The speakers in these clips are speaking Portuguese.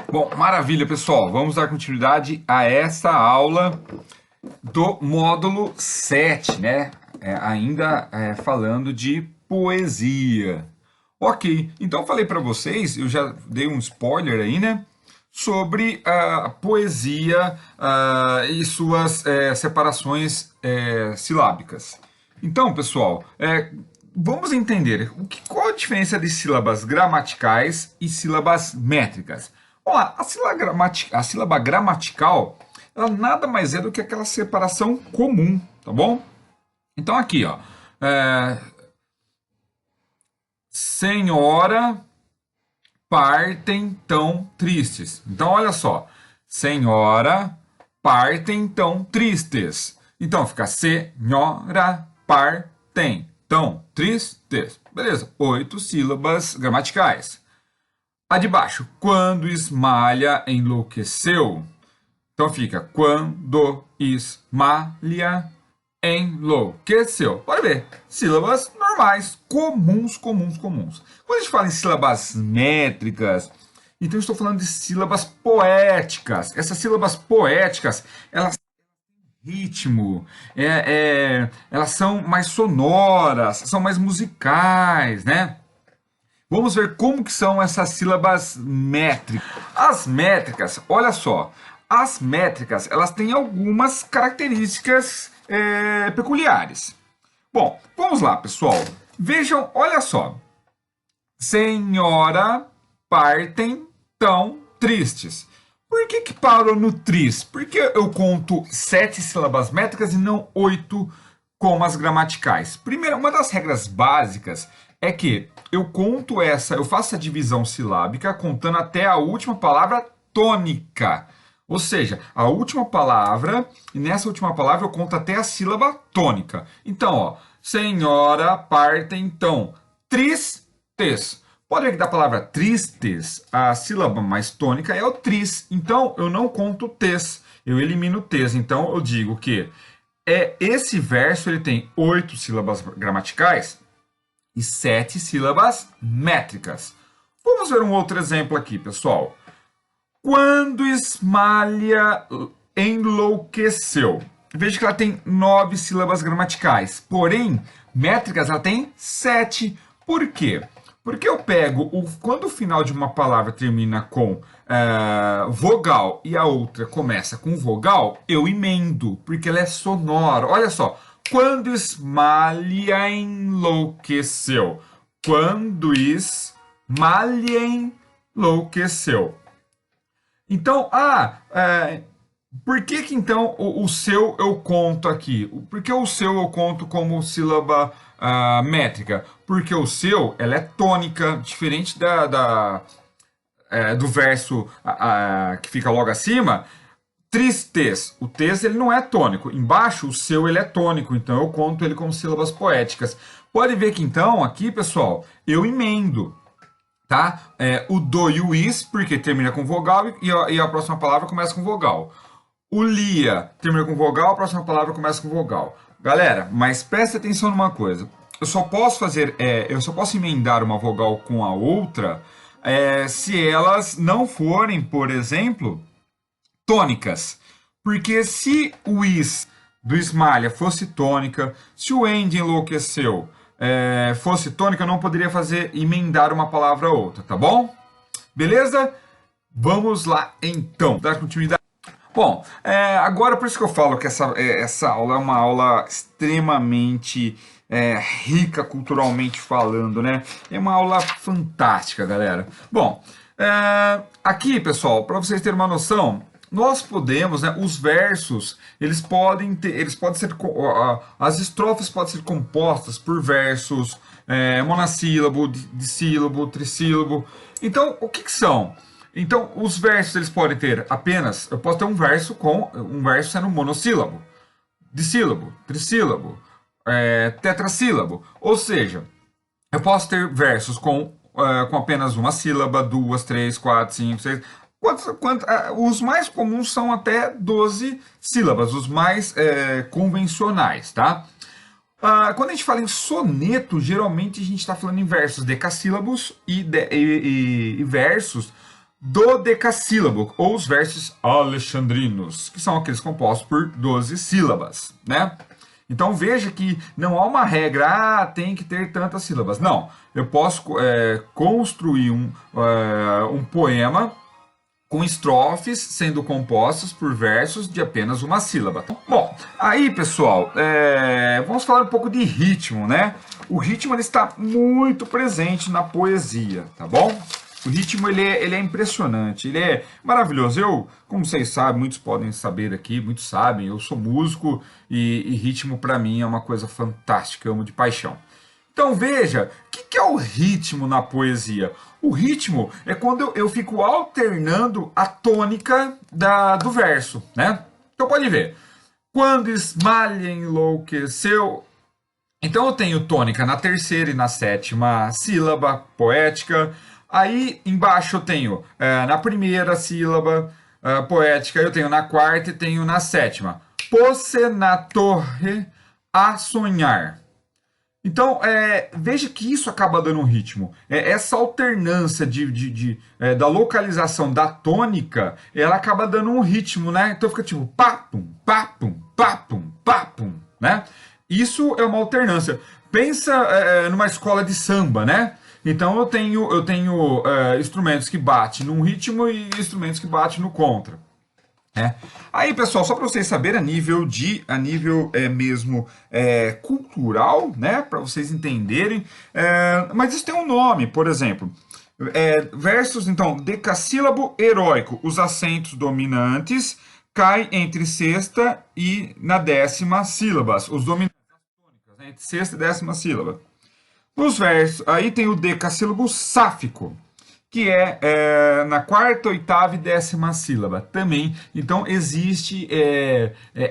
Bom, maravilha, pessoal. Vamos dar continuidade a essa aula do módulo 7, né? Ainda falando de poesia. Ok, então falei para vocês, eu já dei um spoiler aí, né? Sobre a poesia e suas separações silábicas. Então, pessoal, vamos entender qual a diferença de sílabas gramaticais e sílabas métricas. Vamos lá, a sílaba gramatical, ela nada mais é do que aquela separação comum, tá bom? Então aqui, ó, senhora partem tão tristes. Então olha só, senhora partem tão tristes. Então fica senhora partem tão tristes. Beleza, 8 sílabas gramaticais. A de baixo, quando esmalha enlouqueceu. Então fica quando esmalha enlouqueceu. Pode ver, sílabas normais, comuns. Quando a gente fala em sílabas métricas, então eu estou falando de sílabas poéticas. Essas sílabas poéticas, elas têm ritmo, elas são mais sonoras, são mais musicais, né? Vamos ver como que são essas sílabas métricas. As métricas, olha só, as métricas, elas têm algumas características peculiares. Bom, vamos lá, pessoal. Vejam, olha só. Senhora partem tão tristes. Por que parou no tris? Por que eu conto 7 sílabas métricas e não 8 como as gramaticais? Primeiro, uma das regras básicas é que eu faço a divisão silábica contando até a última palavra tônica. Ou seja, a última palavra, e nessa última palavra eu conto até a sílaba tônica. Então, ó, senhora partem então tristes. Pode ver que da palavra tristes, a sílaba mais tônica é o tris. Então, eu não conto tes, eu elimino tes. Então, eu digo que esse verso ele tem 8 sílabas gramaticais e 7 sílabas métricas. Vamos ver um outro exemplo aqui, pessoal. Quando esmalha enlouqueceu. Veja que ela tem 9 sílabas gramaticais. Porém, métricas ela tem 7. Por quê? Porque eu pego, quando o final de uma palavra termina com vogal e a outra começa com vogal, eu emendo, porque ela é sonora. Olha só. Quando esmalha enlouqueceu. Quando esmalha enlouqueceu. Então, por que então o seu eu conto aqui? Por que o seu eu conto como sílaba métrica? Porque o seu, ela é tônica, diferente do verso que fica logo acima. Tristes. O tes ele não é tônico. Embaixo, o seu ele é tônico. Então, eu conto ele como sílabas poéticas. Pode ver que, então, aqui, pessoal, eu emendo. Tá? O do e o is, porque termina com vogal e a próxima palavra começa com vogal. O lia termina com vogal, a próxima palavra começa com vogal. Galera, mas presta atenção numa coisa. Eu só posso emendar uma vogal com a outra se elas não forem, por exemplo, tônicas. Porque se o is do esmalha fosse tônica, se o end enlouqueceu fosse tônica, eu não poderia emendar uma palavra a outra, tá bom? Beleza? Vamos lá então, dar continuidade. Bom, agora por isso que eu falo que essa aula é uma aula extremamente rica culturalmente falando, né? É uma aula fantástica, galera. Bom, aqui, pessoal, para vocês terem uma noção, nós podemos, né, os versos, eles podem ser, as estrofes podem ser compostas por versos monossílabo, dissílabo, trissílabo. Então, o que são? Então, os versos eles podem ter apenas, eu posso ter um verso sendo monossílabo, dissílabo, trissílabo, tetrassílabo. Ou seja, eu posso ter versos com apenas uma sílaba, 2, 3, 4, 5, 6. Os mais comuns são até 12 sílabas, os mais convencionais, tá? Quando a gente fala em soneto, geralmente a gente está falando em versos decassílabos e versos dodecassílabo, ou os versos alexandrinos, que são aqueles compostos por 12 sílabas, né? Então veja que não há uma regra, tem que ter tantas sílabas. Não, eu posso construir um poema com estrofes sendo compostas por versos de apenas uma sílaba. Bom, aí pessoal, vamos falar um pouco de ritmo, né? O ritmo ele está muito presente na poesia, tá bom? O ritmo ele é impressionante, ele é maravilhoso. Eu, como vocês sabem, muitos podem saber aqui, muitos sabem, eu sou músico e ritmo para mim é uma coisa fantástica, eu amo de paixão. Então veja, o que é o ritmo na poesia? O ritmo é quando eu fico alternando a tônica do verso, né? Então pode ver. Quando Esmalha enlouqueceu. Então eu tenho tônica na terceira e na sétima sílaba poética. Aí embaixo eu tenho na primeira sílaba poética, eu tenho na quarta e tenho na sétima. Pôs-se na torre a sonhar. Então, veja que isso acaba dando um ritmo. Essa alternância da localização da tônica, ela acaba dando um ritmo, né? Então fica tipo papum, papum, papum, papum, né? Isso é uma alternância. Pensa numa escola de samba, né? Então eu tenho instrumentos que batem num ritmo e instrumentos que batem no contra. Aí, pessoal, só para vocês saberem, a nível mesmo cultural, né, para vocês entenderem, mas isso tem um nome, por exemplo, versos, então, decassílabo heróico, os acentos dominantes caem entre sexta e na décima sílabas, os dominantes, né, entre sexta e décima sílaba. Nos versos, aí tem o decassílabo sáfico, que é na quarta, oitava e décima sílaba também. Então, existe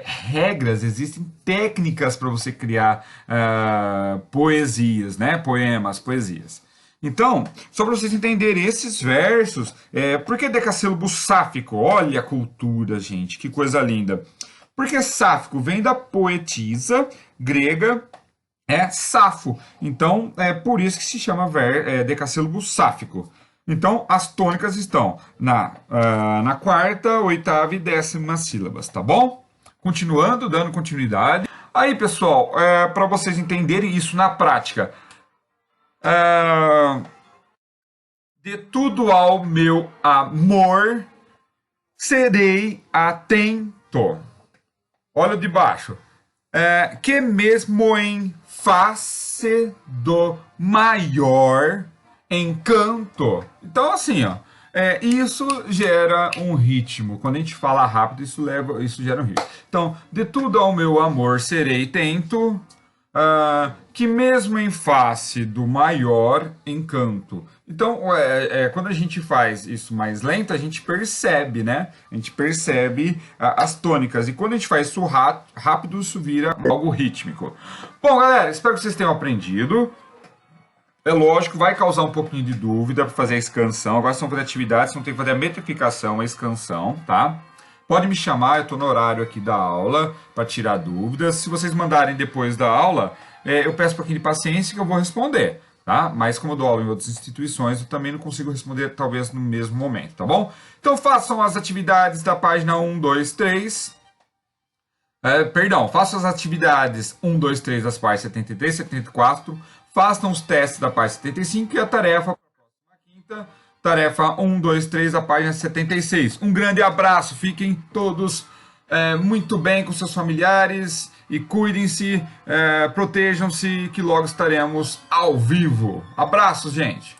regras, existem técnicas para você criar poesias, né? Poemas, poesias. Então, só para vocês entenderem esses versos, por que decassílabo sáfico? Olha a cultura, gente, que coisa linda. Porque sáfico vem da poetisa grega Safo. Então, é por isso que se chama decassílabo sáfico. Então, as tônicas estão na quarta, oitava e décima sílabas, tá bom? Continuando, dando continuidade. Aí, pessoal, para vocês entenderem isso na prática. De tudo ao meu amor, serei atento. Olha de baixo. Que mesmo em face do maior encanto. Então, assim, ó, isso gera um ritmo. Quando a gente fala rápido, isso gera um ritmo. Então, de tudo ao meu amor serei tento, que mesmo em face do maior encanto. Então, quando a gente faz isso mais lento, a gente percebe, né? A gente percebe as tônicas. E quando a gente faz isso rápido, isso vira algo rítmico. Bom, galera, espero que vocês tenham aprendido. É lógico, vai causar um pouquinho de dúvida para fazer a escansão. Agora são fazer atividades, não tem que fazer a metrificação, a escansão, tá? Pode me chamar, eu estou no horário aqui da aula para tirar dúvidas. Se vocês mandarem depois da aula, eu peço um pouquinho de paciência que eu vou responder, tá? Mas como eu dou aula em outras instituições, eu também não consigo responder talvez no mesmo momento, tá bom? Então façam as atividades da página 1, 2, 3. Façam as atividades 1, 2, 3 das páginas 73, 74. Façam os testes da página 75 e a tarefa para a próxima quinta, tarefa 1, 2, 3, da página 76. Um grande abraço, fiquem todos muito bem com seus familiares e cuidem-se, protejam-se, que logo estaremos ao vivo. Abraços, gente!